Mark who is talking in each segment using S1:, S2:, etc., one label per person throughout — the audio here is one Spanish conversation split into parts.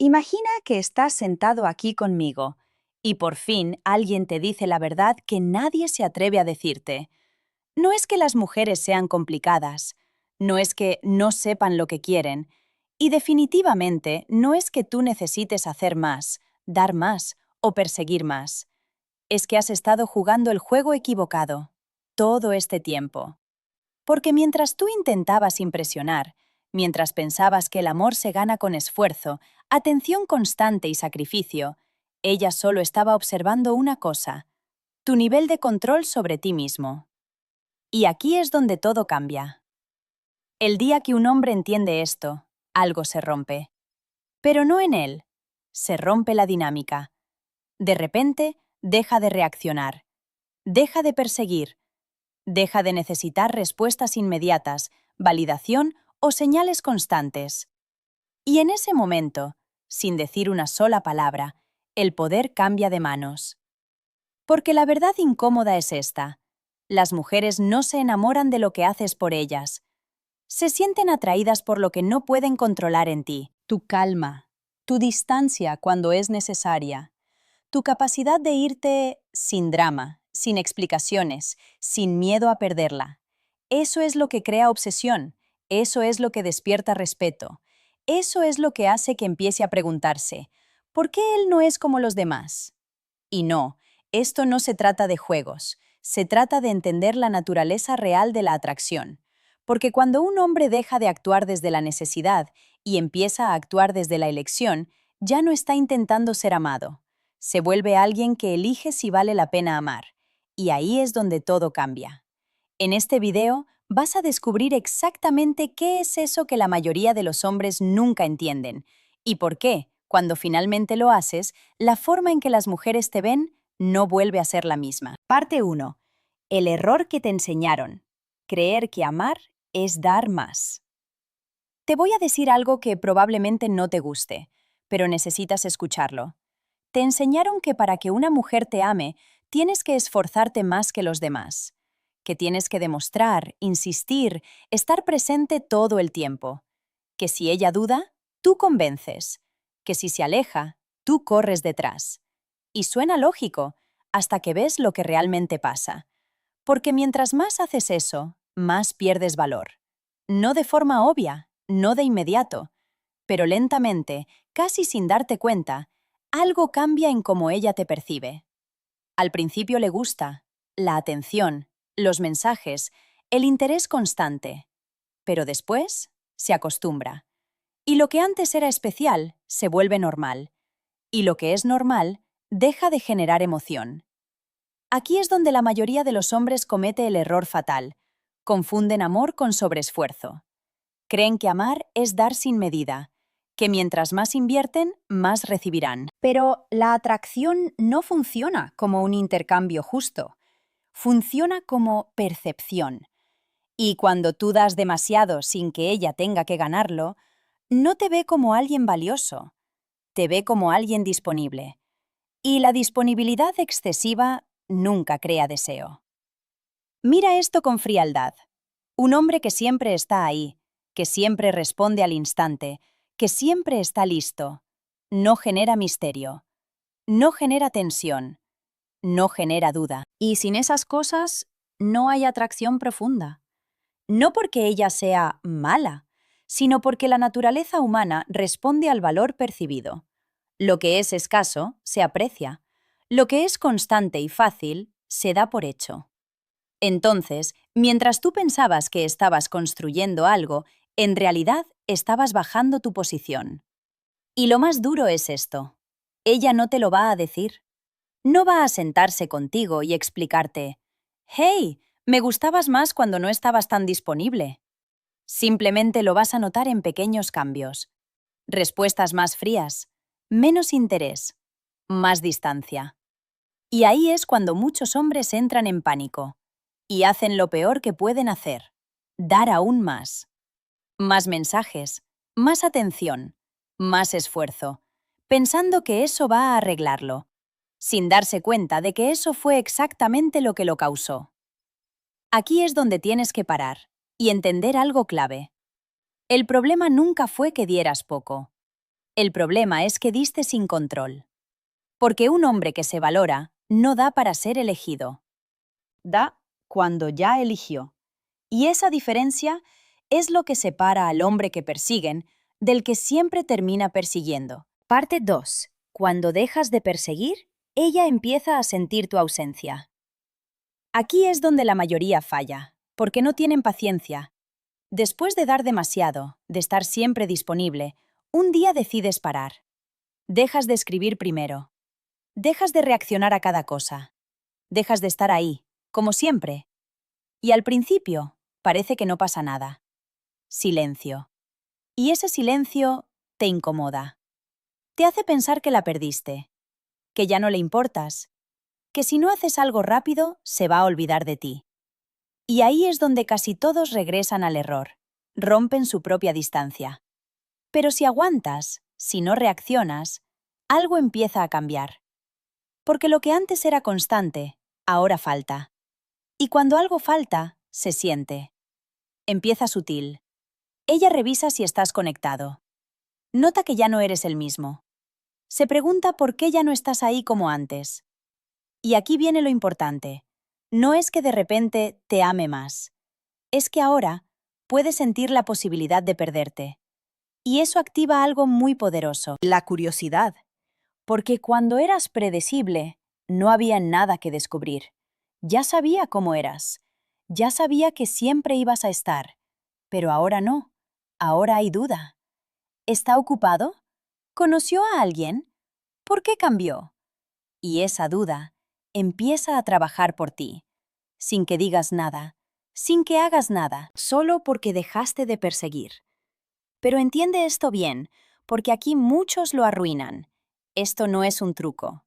S1: Imagina que estás sentado aquí conmigo y por fin alguien te dice la verdad que nadie se atreve a decirte. No es que las mujeres sean complicadas, no es que no sepan lo que quieren, y definitivamente no es que tú necesites hacer más, dar más o perseguir más. Es que has estado jugando el juego equivocado todo este tiempo. Porque mientras tú intentabas impresionar, mientras pensabas que el amor se gana con esfuerzo, atención constante y sacrificio, ella solo estaba observando una cosa: tu nivel de control sobre ti mismo. Y aquí es donde todo cambia. El día que un hombre entiende esto, algo se rompe. Pero no en él. Se rompe la dinámica. De repente, deja de reaccionar. Deja de perseguir. Deja de necesitar respuestas inmediatas, validación o señales constantes. Y en ese momento, sin decir una sola palabra, el poder cambia de manos. Porque la verdad incómoda es esta: las mujeres no se enamoran de lo que haces por ellas. Se sienten atraídas por lo que no pueden controlar en ti. Tu calma, tu distancia cuando es necesaria, tu capacidad de irte sin drama, sin explicaciones, sin miedo a perderla. Eso es lo que crea obsesión, eso es lo que despierta respeto, eso es lo que hace que empiece a preguntarse: ¿por qué él no es como los demás? Y no, esto no se trata de juegos, se trata de entender la naturaleza real de la atracción. Porque cuando un hombre deja de actuar desde la necesidad y empieza a actuar desde la elección, ya no está intentando ser amado. Se vuelve alguien que elige si vale la pena amar. Y ahí es donde todo cambia. En este video vas a descubrir exactamente qué es eso que la mayoría de los hombres nunca entienden y por qué, cuando finalmente lo haces, la forma en que las mujeres te ven no vuelve a ser la misma. Parte 1. El error que te enseñaron: creer que amar es dar más. Te voy a decir algo que probablemente no te guste, pero necesitas escucharlo. Te enseñaron que para que una mujer te ame, tienes que esforzarte más que los demás, que tienes que demostrar, insistir, estar presente todo el tiempo, que si ella duda, tú convences, que si se aleja, tú corres detrás. Y suena lógico, hasta que ves lo que realmente pasa. Porque mientras más haces eso, más pierdes valor. No de forma obvia, no de inmediato, pero lentamente, casi sin darte cuenta, algo cambia en cómo ella te percibe. Al principio le gusta la atención, los mensajes, el interés constante, pero después se acostumbra. Y lo que antes era especial se vuelve normal. Y lo que es normal deja de generar emoción. Aquí es donde la mayoría de los hombres comete el error fatal. Confunden amor con sobreesfuerzo. Creen que amar es dar sin medida, que mientras más invierten, más recibirán. Pero la atracción no funciona como un intercambio justo. Funciona como percepción. Y cuando tú das demasiado sin que ella tenga que ganarlo, no te ve como alguien valioso, te ve como alguien disponible. Y la disponibilidad excesiva nunca crea deseo. Mira esto con frialdad. Un hombre que siempre está ahí, que siempre responde al instante, que siempre está listo, no genera misterio, no genera tensión, no genera duda. Y sin esas cosas, no hay atracción profunda. No porque ella sea mala, sino porque la naturaleza humana responde al valor percibido. Lo que es escaso se aprecia. Lo que es constante y fácil se da por hecho. Entonces, mientras tú pensabas que estabas construyendo algo, en realidad estabas bajando tu posición. Y lo más duro es esto: ella no te lo va a decir. No va a sentarse contigo y explicarte: «Hey, me gustabas más cuando no estabas tan disponible». Simplemente lo vas a notar en pequeños cambios. Respuestas más frías, menos interés, más distancia. Y ahí es cuando muchos hombres entran en pánico y hacen lo peor que pueden hacer: dar aún más. Más mensajes, más atención, más esfuerzo, pensando que eso va a arreglarlo, sin darse cuenta de que eso fue exactamente lo que lo causó. Aquí es donde tienes que parar y entender algo clave. El problema nunca fue que dieras poco. El problema es que diste sin control. Porque un hombre que se valora no da para ser elegido. Da cuando ya eligió. Y esa diferencia es lo que separa al hombre que persiguen del que siempre termina persiguiendo. Parte 2. Cuando dejas de perseguir, ella empieza a sentir tu ausencia. Aquí es donde la mayoría falla, porque no tienen paciencia. Después de dar demasiado, de estar siempre disponible, un día decides parar. Dejas de escribir primero. Dejas de reaccionar a cada cosa. Dejas de estar ahí, como siempre. Y al principio, parece que no pasa nada. Silencio. Y ese silencio te incomoda. Te hace pensar que la perdiste, que ya no le importas, que si no haces algo rápido, se va a olvidar de ti. Y ahí es donde casi todos regresan al error, rompen su propia distancia. Pero si aguantas, si no reaccionas, algo empieza a cambiar. Porque lo que antes era constante, ahora falta. Y cuando algo falta, se siente. Empieza sutil. Ella revisa si estás conectado. Nota que ya no eres el mismo. Se pregunta por qué ya no estás ahí como antes. Y aquí viene lo importante. No es que de repente te ame más. Es que ahora puede sentir la posibilidad de perderte. Y eso activa algo muy poderoso, la curiosidad. Porque cuando eras predecible, no había nada que descubrir. Ya sabía cómo eras. Ya sabía que siempre ibas a estar. Pero ahora no. Ahora hay duda. ¿Está ocupado? ¿Conoció a alguien? ¿Por qué cambió? Y esa duda empieza a trabajar por ti, sin que digas nada, sin que hagas nada, solo porque dejaste de perseguir. Pero entiende esto bien, porque aquí muchos lo arruinan. Esto no es un truco.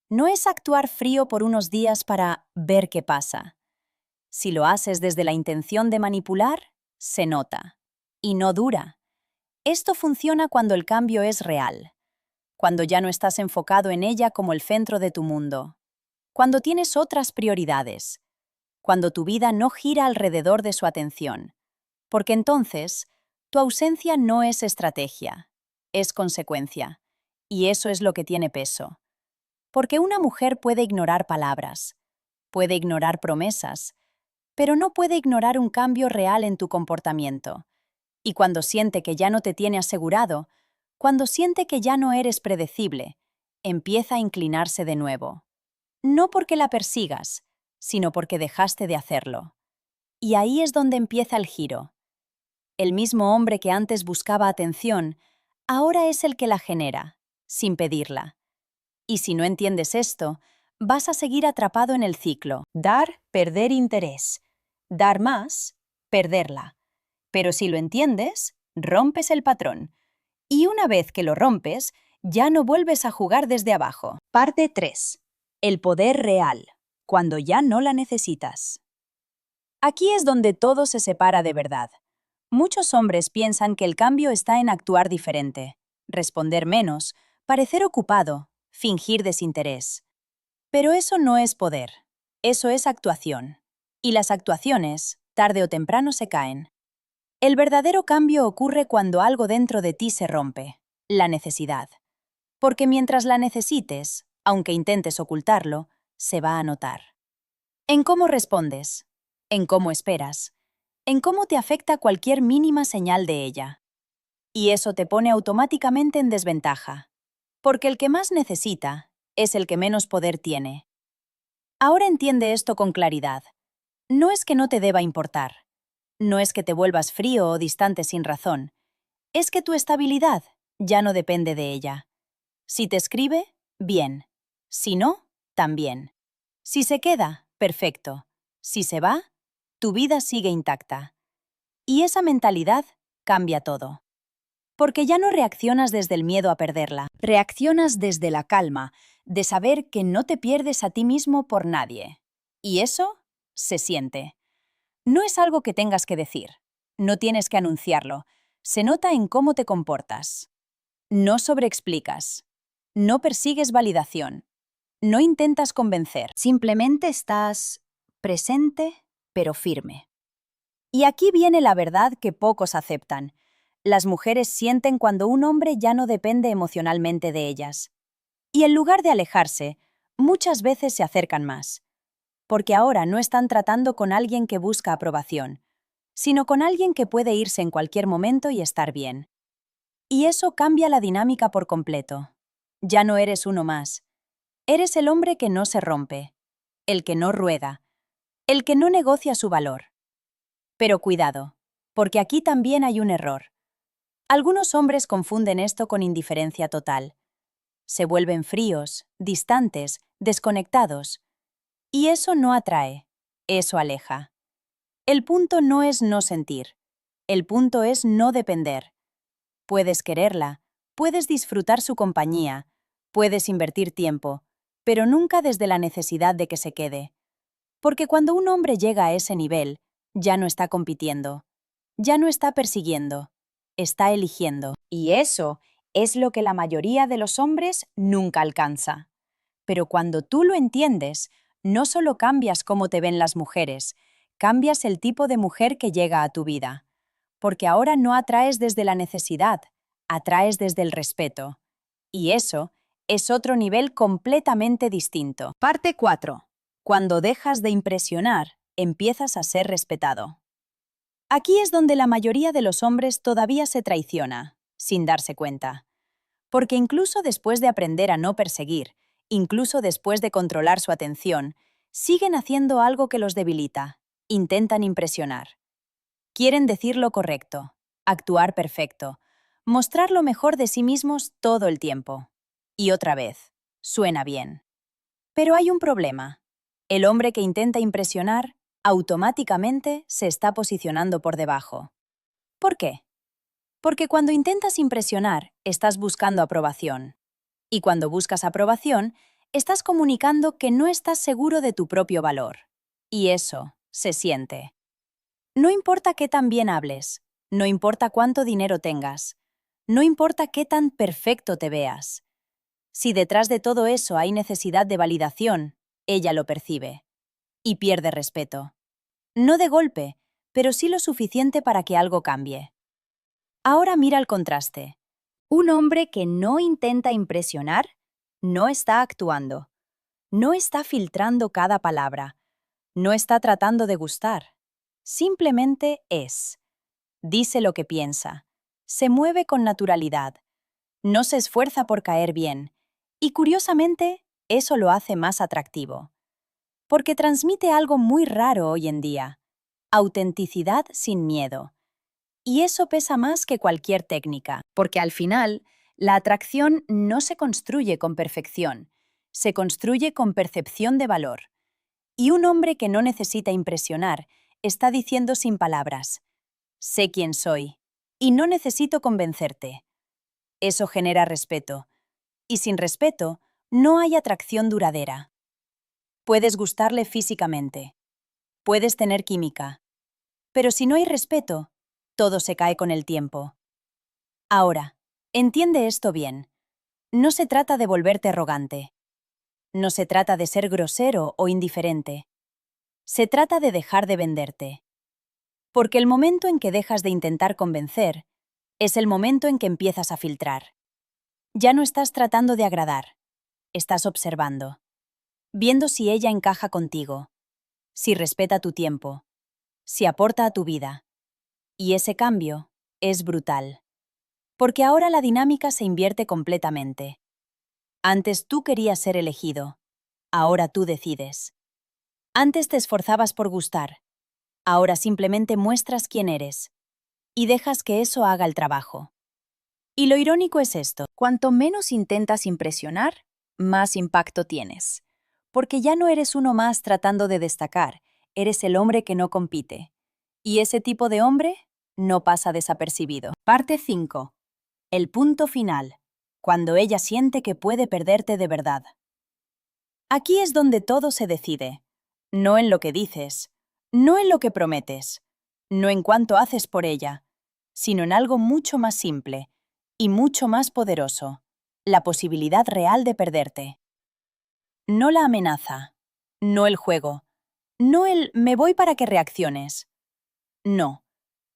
S1: No es actuar frío por unos días para ver qué pasa. Si lo haces desde la intención de manipular, se nota. Y no dura. Esto funciona cuando el cambio es real, cuando ya no estás enfocado en ella como el centro de tu mundo, cuando tienes otras prioridades, cuando tu vida no gira alrededor de su atención, porque entonces tu ausencia no es estrategia, es consecuencia, y eso es lo que tiene peso. Porque una mujer puede ignorar palabras, puede ignorar promesas, pero no puede ignorar un cambio real en tu comportamiento. Y cuando siente que ya no te tiene asegurado, cuando siente que ya no eres predecible, empieza a inclinarse de nuevo. No porque la persigas, sino porque dejaste de hacerlo. Y ahí es donde empieza el giro. El mismo hombre que antes buscaba atención, ahora es el que la genera, sin pedirla. Y si no entiendes esto, vas a seguir atrapado en el ciclo. Dar, perder interés. Dar más, perderla. Pero si lo entiendes, rompes el patrón. Y una vez que lo rompes, ya no vuelves a jugar desde abajo. Parte 3. El poder real, cuando ya no la necesitas. Aquí es donde todo se separa de verdad. Muchos hombres piensan que el cambio está en actuar diferente, responder menos, parecer ocupado, fingir desinterés. Pero eso no es poder, eso es actuación. Y las actuaciones, tarde o temprano, se caen. El verdadero cambio ocurre cuando algo dentro de ti se rompe, la necesidad. Porque mientras la necesites, aunque intentes ocultarlo, se va a notar. En cómo respondes, en cómo esperas, en cómo te afecta cualquier mínima señal de ella. Y eso te pone automáticamente en desventaja, porque el que más necesita es el que menos poder tiene. Ahora entiende esto con claridad. No es que no te deba importar. No es que te vuelvas frío o distante sin razón. Es que tu estabilidad ya no depende de ella. Si te escribe, bien. Si no, también. Si se queda, perfecto. Si se va, tu vida sigue intacta. Y esa mentalidad cambia todo. Porque ya no reaccionas desde el miedo a perderla. Reaccionas desde la calma, de saber que no te pierdes a ti mismo por nadie. Y eso se siente. No es algo que tengas que decir. No tienes que anunciarlo. Se nota en cómo te comportas. No sobreexplicas. No persigues validación. No intentas convencer. Simplemente estás presente, pero firme. Y aquí viene la verdad que pocos aceptan. Las mujeres sienten cuando un hombre ya no depende emocionalmente de ellas. Y en lugar de alejarse, muchas veces se acercan más. Porque ahora no están tratando con alguien que busca aprobación, sino con alguien que puede irse en cualquier momento y estar bien. Y eso cambia la dinámica por completo. Ya no eres uno más. Eres el hombre que no se rompe, el que no rueda, el que no negocia su valor. Pero cuidado, porque aquí también hay un error. Algunos hombres confunden esto con indiferencia total. Se vuelven fríos, distantes, desconectados. Y eso no atrae, eso aleja. El punto no es no sentir, el punto es no depender. Puedes quererla, puedes disfrutar su compañía, puedes invertir tiempo, pero nunca desde la necesidad de que se quede. Porque cuando un hombre llega a ese nivel, ya no está compitiendo, ya no está persiguiendo, está eligiendo. Y eso es lo que la mayoría de los hombres nunca alcanza. Pero cuando tú lo entiendes, no solo cambias cómo te ven las mujeres, cambias el tipo de mujer que llega a tu vida. Porque ahora no atraes desde la necesidad, atraes desde el respeto. Y eso es otro nivel completamente distinto. Parte 4. Cuando dejas de impresionar, empiezas a ser respetado. Aquí es donde la mayoría de los hombres todavía se traiciona, sin darse cuenta. Porque incluso después de aprender a no perseguir, incluso después de controlar su atención, siguen haciendo algo que los debilita, intentan impresionar. Quieren decir lo correcto, actuar perfecto, mostrar lo mejor de sí mismos todo el tiempo. Y otra vez, suena bien. Pero hay un problema. El hombre que intenta impresionar, automáticamente se está posicionando por debajo. ¿Por qué? Porque cuando intentas impresionar, estás buscando aprobación. Y cuando buscas aprobación, estás comunicando que no estás seguro de tu propio valor. Y eso se siente. No importa qué tan bien hables, no importa cuánto dinero tengas, no importa qué tan perfecto te veas. Si detrás de todo eso hay necesidad de validación, ella lo percibe. Y pierde respeto. No de golpe, pero sí lo suficiente para que algo cambie. Ahora mira el contraste. Un hombre que no intenta impresionar, no está actuando. No está filtrando cada palabra. No está tratando de gustar. Simplemente es. Dice lo que piensa. Se mueve con naturalidad. No se esfuerza por caer bien. Y curiosamente, eso lo hace más atractivo. Porque transmite algo muy raro hoy en día. Autenticidad sin miedo. Y eso pesa más que cualquier técnica, porque al final, la atracción no se construye con perfección, se construye con percepción de valor. Y un hombre que no necesita impresionar está diciendo sin palabras: sé quién soy, y no necesito convencerte. Eso genera respeto. Y sin respeto, no hay atracción duradera. Puedes gustarle físicamente, puedes tener química, pero si no hay respeto, todo se cae con el tiempo. Ahora, entiende esto bien. No se trata de volverte arrogante. No se trata de ser grosero o indiferente. Se trata de dejar de venderte. Porque el momento en que dejas de intentar convencer es el momento en que empiezas a filtrar. Ya no estás tratando de agradar. Estás observando. Viendo si ella encaja contigo, si respeta tu tiempo, si aporta a tu vida. Y ese cambio es brutal. Porque ahora la dinámica se invierte completamente. Antes tú querías ser elegido, ahora tú decides. Antes te esforzabas por gustar, ahora simplemente muestras quién eres. Y dejas que eso haga el trabajo. Y lo irónico es esto: cuanto menos intentas impresionar, más impacto tienes. Porque ya no eres uno más tratando de destacar, eres el hombre que no compite. Y ese tipo de hombre no pasa desapercibido. Parte 5. El punto final. Cuando ella siente que puede perderte de verdad. Aquí es donde todo se decide. No en lo que dices, no en lo que prometes, no en cuánto haces por ella, sino en algo mucho más simple y mucho más poderoso: la posibilidad real de perderte. No la amenaza, no el juego, no el me voy para que reacciones. No,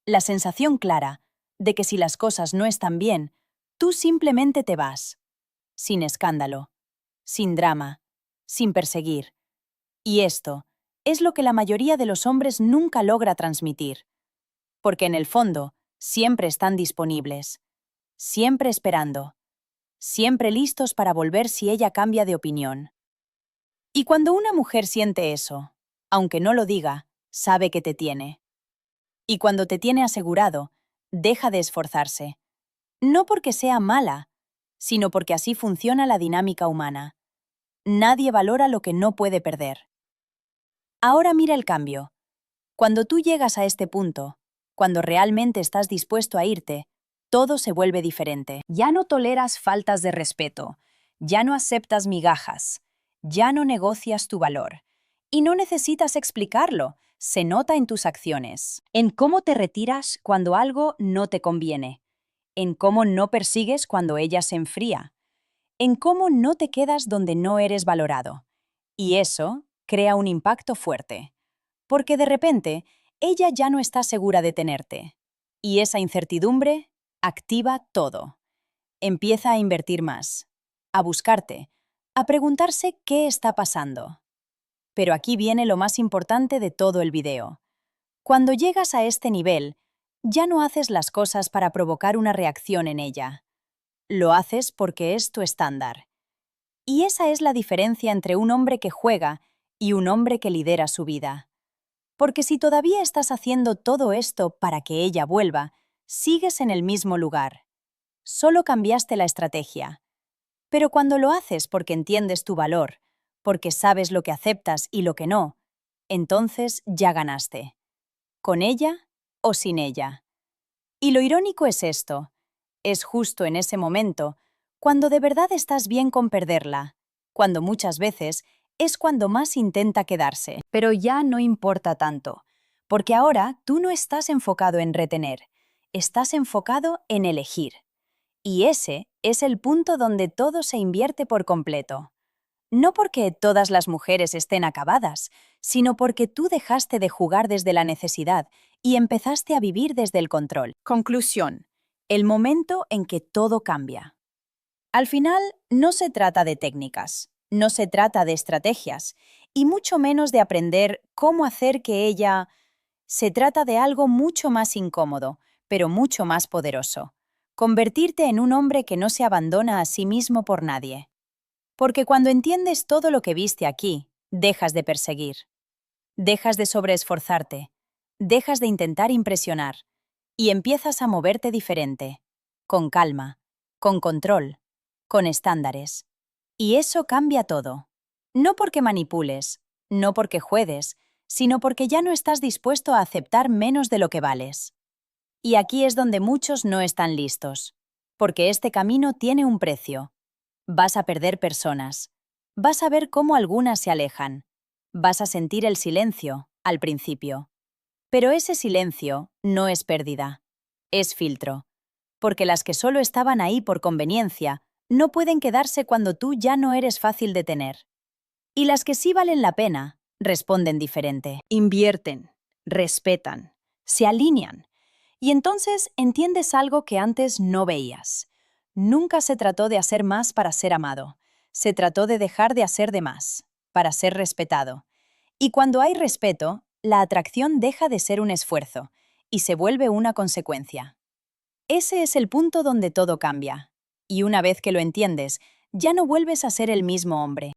S1: la sensación clara, de que si las cosas no están bien, tú simplemente te vas, sin escándalo, sin drama, sin perseguir. Y esto es lo que la mayoría de los hombres nunca logra transmitir, porque en el fondo siempre están disponibles, siempre esperando, siempre listos para volver si ella cambia de opinión. Y cuando una mujer siente eso, aunque no lo diga, sabe que te tiene. Y cuando te tiene asegurado, deja de esforzarse. No porque sea mala, sino porque así funciona la dinámica humana. Nadie valora lo que no puede perder. Ahora mira el cambio. Cuando tú llegas a este punto, cuando realmente estás dispuesto a irte, todo se vuelve diferente. Ya no toleras faltas de respeto, ya no aceptas migajas, ya no negocias tu valor. Y no necesitas explicarlo, se nota en tus acciones, en cómo te retiras cuando algo no te conviene, en cómo no persigues cuando ella se enfría, en cómo no te quedas donde no eres valorado. Y eso crea un impacto fuerte, porque de repente ella ya no está segura de tenerte. Y esa incertidumbre activa todo. Empieza a invertir más, a buscarte, a preguntarse qué está pasando. Pero aquí viene lo más importante de todo el video. Cuando llegas a este nivel, ya no haces las cosas para provocar una reacción en ella. Lo haces porque es tu estándar. Y esa es la diferencia entre un hombre que juega y un hombre que lidera su vida. Porque si todavía estás haciendo todo esto para que ella vuelva, sigues en el mismo lugar. Solo cambiaste la estrategia. Pero cuando lo haces porque entiendes tu valor, porque sabes lo que aceptas y lo que no, entonces ya ganaste. Con ella o sin ella. Y lo irónico es esto. Es justo en ese momento, cuando de verdad estás bien con perderla, cuando muchas veces es cuando más intenta quedarse. Pero ya no importa tanto, porque ahora tú no estás enfocado en retener, estás enfocado en elegir. Y ese es el punto donde todo se invierte por completo. No porque todas las mujeres estén acabadas, sino porque tú dejaste de jugar desde la necesidad y empezaste a vivir desde el control. Conclusión. El momento en que todo cambia. Al final, no se trata de técnicas, no se trata de estrategias, y mucho menos de aprender cómo hacer que ella... Se trata de algo mucho más incómodo, pero mucho más poderoso. Convertirte en un hombre que no se abandona a sí mismo por nadie. Porque cuando entiendes todo lo que viste aquí, dejas de perseguir. Dejas de sobreesforzarte. Dejas de intentar impresionar. Y empiezas a moverte diferente. Con calma. Con control. Con estándares. Y eso cambia todo. No porque manipules, no porque juegues, sino porque ya no estás dispuesto a aceptar menos de lo que vales. Y aquí es donde muchos no están listos. Porque este camino tiene un precio. Vas a perder personas. Vas a ver cómo algunas se alejan. Vas a sentir el silencio, al principio. Pero ese silencio no es pérdida. Es filtro. Porque las que solo estaban ahí por conveniencia no pueden quedarse cuando tú ya no eres fácil de tener. Y las que sí valen la pena responden diferente. Invierten, respetan, se alinean. Y entonces entiendes algo que antes no veías. Nunca se trató de hacer más para ser amado. Se trató de dejar de hacer de más, para ser respetado. Y cuando hay respeto, la atracción deja de ser un esfuerzo y se vuelve una consecuencia. Ese es el punto donde todo cambia. Y una vez que lo entiendes, ya no vuelves a ser el mismo hombre.